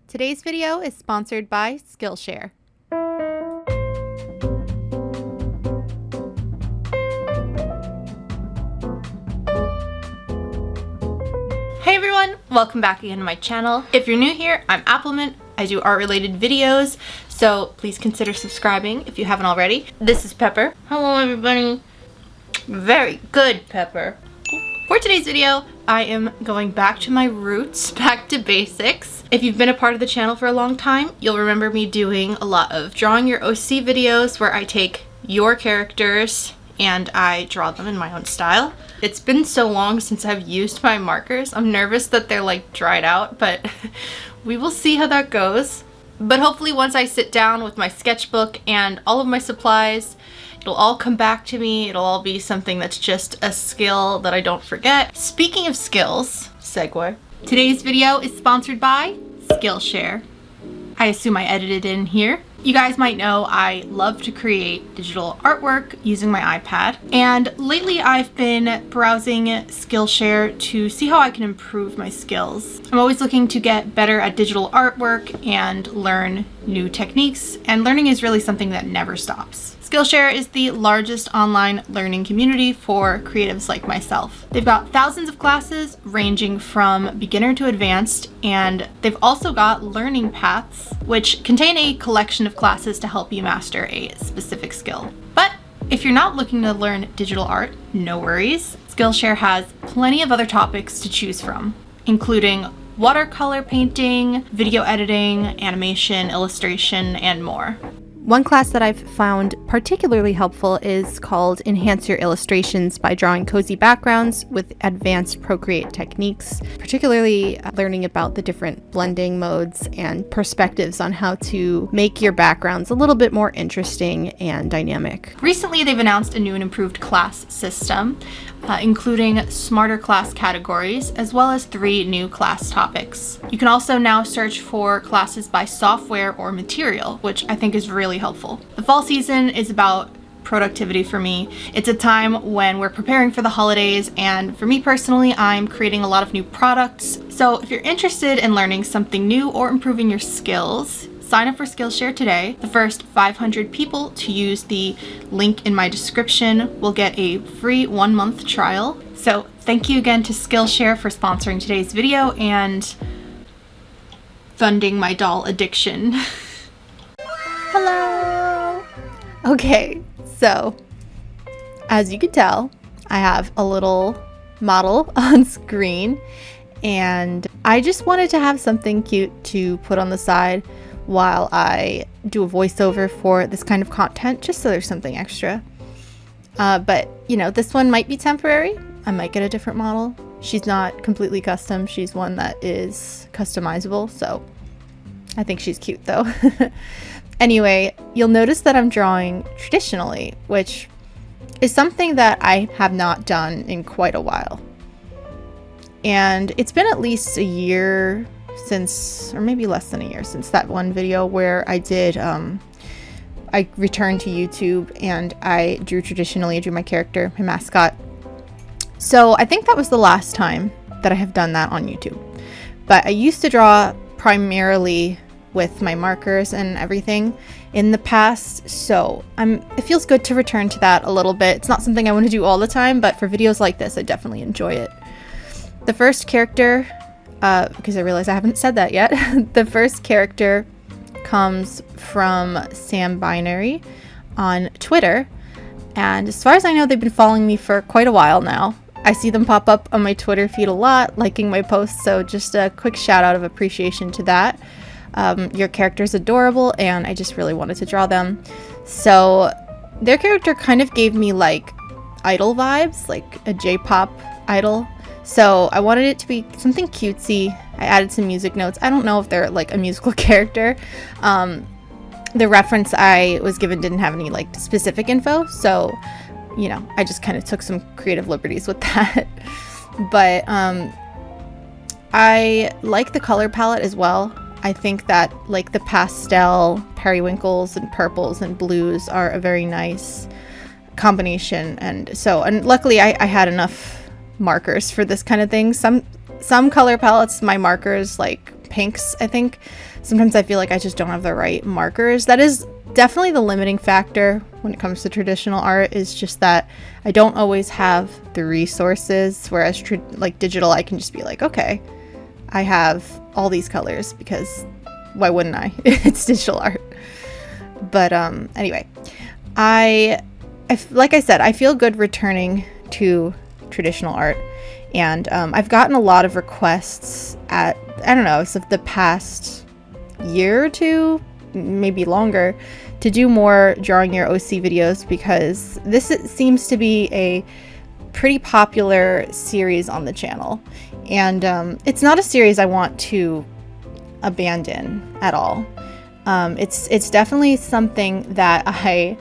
Today's video is sponsored by Skillshare. Hey everyone, welcome back again to my channel. If you're new here, I'm Appleminte. I do art related videos, so please consider subscribing if you haven't already. This is Pepper. Hello everybody. Very good, Pepper. For today's video, I am going back to my roots, back to basics. If you've been a part of the channel for a long time, you'll remember me doing a lot of drawing your OC videos where I take your characters and I draw them in my own style. It's been so long since I've used my markers. I'm nervous that they're like dried out, but we will see how that goes. But hopefully once I sit down with my sketchbook and all of my supplies, it'll all come back to me. It'll all be something that's just a skill that I don't forget. Speaking of skills, segue. Today's video is sponsored by Skillshare. I assume I edited in here. You guys might know I love to create digital artwork using my iPad, and lately I've been browsing Skillshare to see how I can improve my skills. I'm always looking to get better at digital artwork and learn new techniques, and learning is really something that never stops. Skillshare is the largest online learning community for creatives like myself. They've got thousands of classes ranging from beginner to advanced, and they've also got learning paths, which contain a collection of classes to help you master a specific skill. But if you're not looking to learn digital art, no worries. Skillshare has plenty of other topics to choose from, including watercolor painting, video editing, animation, illustration, and more. One class that I've found particularly helpful is called Enhance Your Illustrations by Drawing Cozy Backgrounds with Advanced Procreate Techniques, particularly learning about the different blending modes and perspectives on how to make your backgrounds a little bit more interesting and dynamic. Recently, they've announced a new and improved class system, including smarter class categories, as well as 3 new class topics. You can also now search for classes by software or material, which I think is really helpful. The fall season is about productivity for me. It's a time when we're preparing for the holidays, and for me personally, I'm creating a lot of new products. So if you're interested in learning something new or improving your skills, sign up for Skillshare today. The first 500 people to use the link in my description will get a free 1-month trial. So thank you again to Skillshare for sponsoring today's video and funding my doll addiction. Hello! Okay, so as you can tell, I have a little model on screen, and I just wanted to have something cute to put on the side while I do a voiceover for this kind of content, just so there's something extra. But, you know, this one might be temporary. I might get a different model. She's not completely custom. She's one that is customizable, so I think she's cute though. Anyway, you'll notice that I'm drawing traditionally, which is something that I have not done in quite a while. And it's been at least a year since, or maybe less than a year since that one video where I did, I returned to YouTube and I drew traditionally. I drew my character, my mascot. So I think that was the last time that I have done that on YouTube. But I used to draw primarily with my markers and everything in the past, so it feels good to return to that a little bit. It's not something I want to do all the time, but for videos like this, I definitely enjoy it. The first character, because I realize I haven't said that yet, the first character comes from Sam Binary on Twitter, and as far as I know, they've been following me for quite a while now. I see them pop up on my Twitter feed a lot, liking my posts, so just a quick shout out of appreciation to that. Your character's adorable, and I just really wanted to draw them. So their character kind of gave me like idol vibes, like a J-pop idol. So I wanted it to be something cutesy. I added some music notes. I don't know if they're like a musical character. The reference I was given didn't have any like specific info, so you know, I just kind of took some creative liberties with that. But I like the color palette as well. I think that like the pastel periwinkles and purples and blues are a very nice combination, and luckily I had enough markers for this kind of thing. Some color palettes, my markers like pinks, I think. Sometimes I feel like I just don't have the right markers. That is definitely the limiting factor when it comes to traditional art, is just that I don't always have the resources, whereas like digital, I can just be like, okay, I have all these colors because why wouldn't I? It's digital art. But anyway, like I said, I feel good returning to traditional art, and I've gotten a lot of requests at, I don't know, so the past year or two, maybe longer, to do more Drawing Your OC videos, because this seems to be a pretty popular series on the channel, and it's not a series I want to abandon at all. It's definitely something that I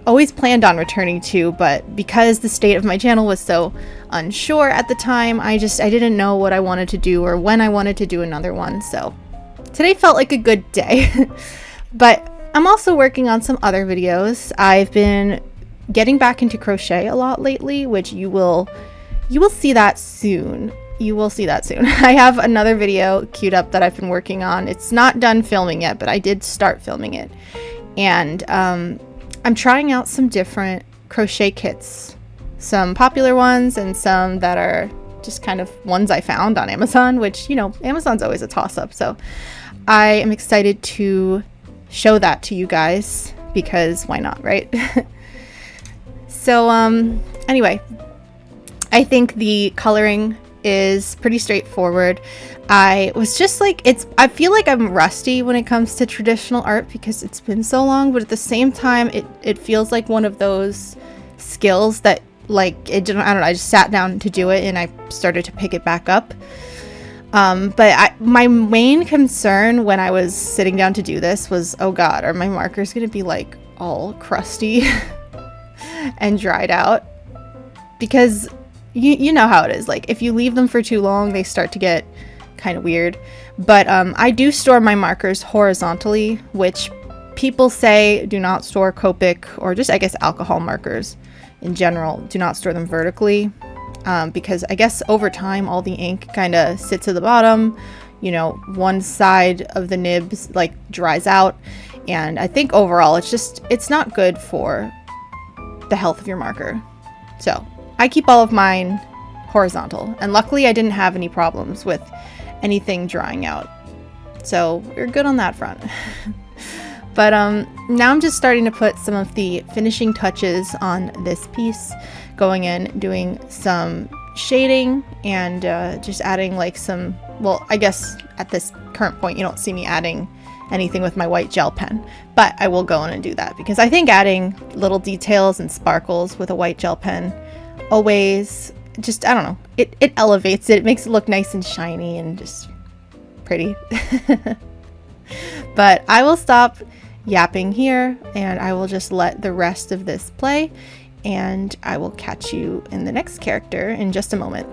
always planned on returning to, but because the state of my channel was so unsure at the time, I didn't know what I wanted to do or when I wanted to do another one. So today felt like a good day. But I'm also working on some other videos. I've been getting back into crochet a lot lately, which you will see that soon. You will see that soon. I have another video queued up that I've been working on. It's not done filming yet, but I did start filming it. And I'm trying out some different crochet kits, some popular ones and some that are just kind of ones I found on Amazon, which, you know, Amazon's always a toss-up. So I am excited to show that to you guys, because why not, right? So anyway, I think the coloring is pretty straightforward. I was just like, I feel like I'm rusty when it comes to traditional art because it's been so long, but at the same time it feels like one of those skills that, like, I don't know, I just sat down to do it and I started to pick it back up. But my main concern when I was sitting down to do this was, oh god, are my markers gonna be like all crusty and dried out? Because you know how it is, like if you leave them for too long, they start to get kind of weird. But I do store my markers horizontally, which people say do not store copic, or just I guess alcohol markers in general, do not store them vertically, because I guess over time all the ink kind of sits at the bottom, you know, one side of the nibs like dries out, and I think overall it's not good for the health of your marker. So I keep all of mine horizontal, and luckily I didn't have any problems with anything drying out, so we're good on that front. But now I'm just starting to put some of the finishing touches on this piece, going in, doing some shading, and just adding like some, well, I guess at this current point you don't see me adding anything with my white gel pen, but I will go in and do that, because I think adding little details and sparkles with a white gel pen always just, I don't know, it elevates it, makes it look nice and shiny and just pretty. But I will stop yapping here and I will just let the rest of this play, and I will catch you in the next character in just a moment.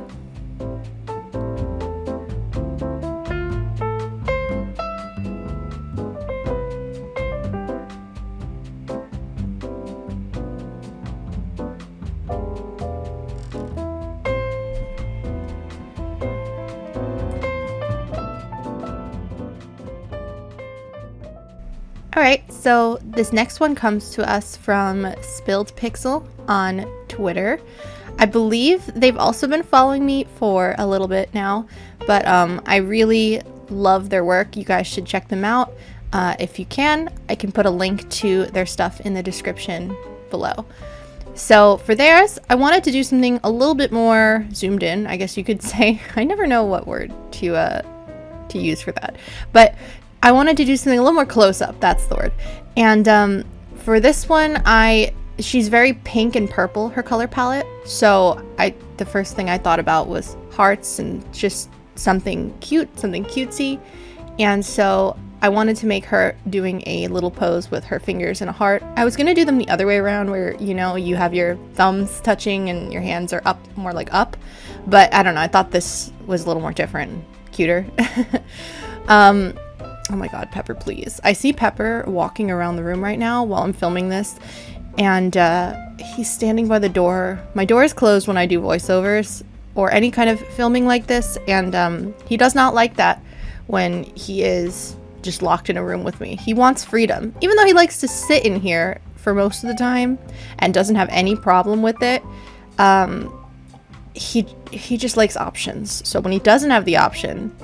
Alright, so this next one comes to us from Spilled Pixel on Twitter. I believe they've also been following me for a little bit now, but I really love their work. You guys should check them out. If you can, I can put a link to their stuff in the description below. So for theirs, I wanted to do something a little bit more zoomed in, I guess you could say. I never know what word to use for that, but I wanted to do something a little more close up, that's the word. And for this one, she's very pink and purple, her color palette. So the first thing I thought about was hearts and just something cute, something cutesy. And so I wanted to make her doing a little pose with her fingers in a heart. I was gonna do them the other way around, where, you know, you have your thumbs touching and your hands are up, more like up. But I don't know, I thought this was a little more different and cuter. Oh my god, Pepper, please. I see Pepper walking around the room right now while I'm filming this, and he's standing by the door. My door is closed when I do voiceovers or any kind of filming like this, and he does not like that when he is just locked in a room with me. He wants freedom. Even though he likes to sit in here for most of the time and doesn't have any problem with it, he just likes options. So when he doesn't have the option,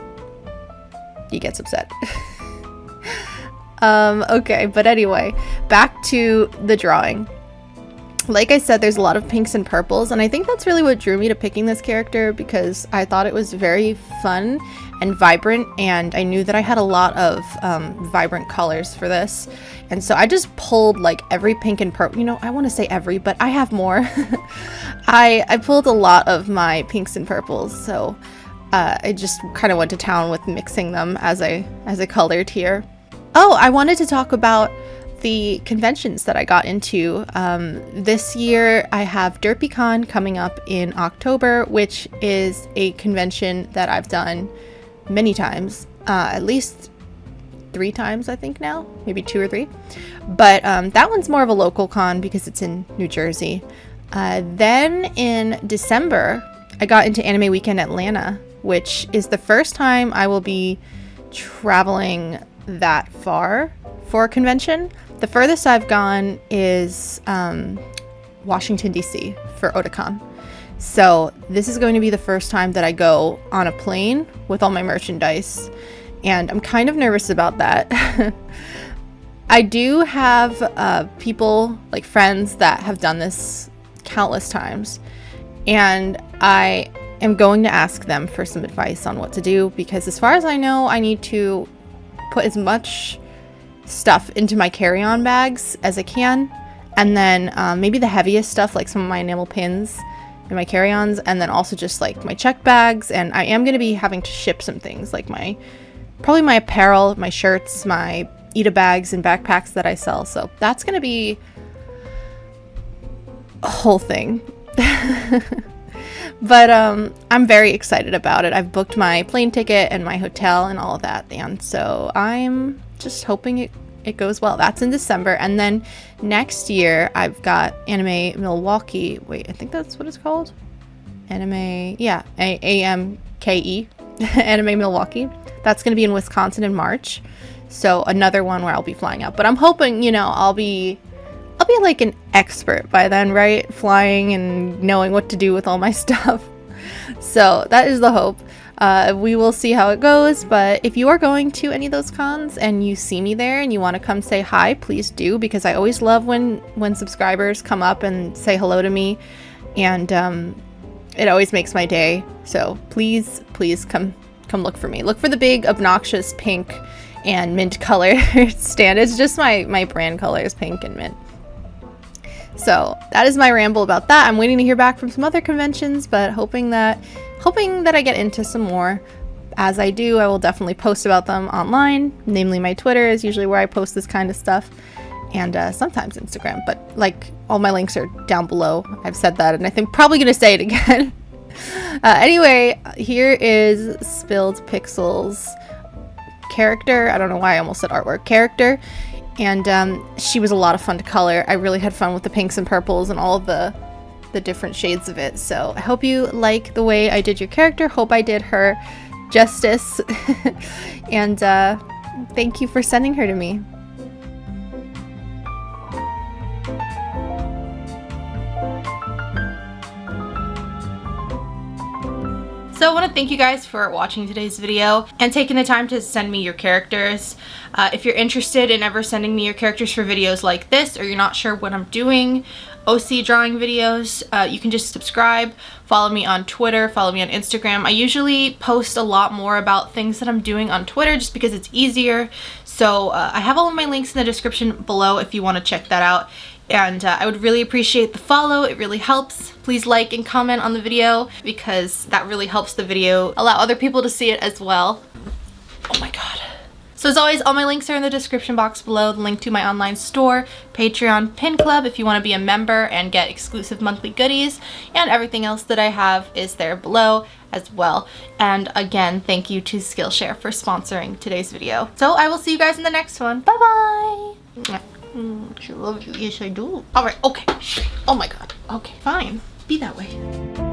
he gets upset. Okay, but anyway, back to the drawing. Like I said, there's a lot of pinks and purples, and I think that's really what drew me to picking this character, because I thought it was very fun and vibrant, and I knew that I had a lot of vibrant colors for this. And so I just pulled like every pink and purple, you know, I want to say every, but I have more. I pulled a lot of my pinks and purples, so I just kind of went to town with mixing them as I colored here. Oh, I wanted to talk about the conventions that I got into. This year I have DerpyCon coming up in October, which is a convention that I've done many times, at least 3 times I think now, maybe 2 or 3. But that one's more of a local con because it's in New Jersey. Then in December I got into Anime Weekend Atlanta, which is the first time I will be traveling that far for a convention. The furthest I've gone is Washington, D.C. for Otakon. So this is going to be the first time that I go on a plane with all my merchandise, and I'm kind of nervous about that. I do have people, like friends, that have done this countless times, and I am going to ask them for some advice on what to do, because as far as I know, I need to put as much stuff into my carry-on bags as I can, and then maybe the heaviest stuff, like some of my enamel pins in my carry-ons, and then also just like my check bags. And I am going to be having to ship some things, like probably my apparel, my shirts, my Ita bags and backpacks that I sell. So that's going to be a whole thing. But I'm very excited about it. I've booked my plane ticket and my hotel and all of that, and so I'm just hoping it goes well. That's in December. And then next year I've got Anime Milwaukee. Wait, I think that's what it's called. Anime, yeah, AMKE, Anime Milwaukee. That's going to be in Wisconsin in March. So another one where I'll be flying out. But I'm hoping, you know, I'll be like an expert by then, right? Flying and knowing what to do with all my stuff. So that is the hope. We will see how it goes, but if you are going to any of those cons and you see me there and you want to come say hi, please do, because I always love when subscribers come up and say hello to me, and it always makes my day. So please come look for me. Look for the big obnoxious pink and mint color stand. It's just my brand colors, pink and mint. So that is my ramble about that. I'm waiting to hear back from some other conventions, but hoping that I get into some more. As I do, I will definitely post about them online. Namely, my Twitter is usually where I post this kind of stuff, and sometimes Instagram, but like all my links are down below. I've said that, and I think probably gonna say it again. Anyway, here is Spilled Pixels character. I don't know why I almost said artwork. Character. And she was a lot of fun to color. I really had fun with the pinks and purples and all of the different shades of it. So I hope you like the way I did your character. Hope I did her justice. And thank you for sending her to me. So I want to thank you guys for watching today's video and taking the time to send me your characters. If you're interested in ever sending me your characters for videos like this, or you're not sure what I'm doing, OC drawing videos, you can just subscribe, follow me on Twitter, follow me on Instagram. I usually post a lot more about things that I'm doing on Twitter just because it's easier. So I have all of my links in the description below if you want to check that out. And I would really appreciate the follow. It really helps. Please like and comment on the video, because that really helps the video allow other people to see it as well. Oh my god. So as always, all my links are in the description box below. The link to my online store, Patreon, Pin Club if you want to be a member and get exclusive monthly goodies, and everything else that I have is there below as well. And again, thank you to Skillshare for sponsoring today's video. So I will see you guys in the next one. Bye bye! I love you. Yes, I do. Alright, okay. Oh my god. Okay, fine. Be that way.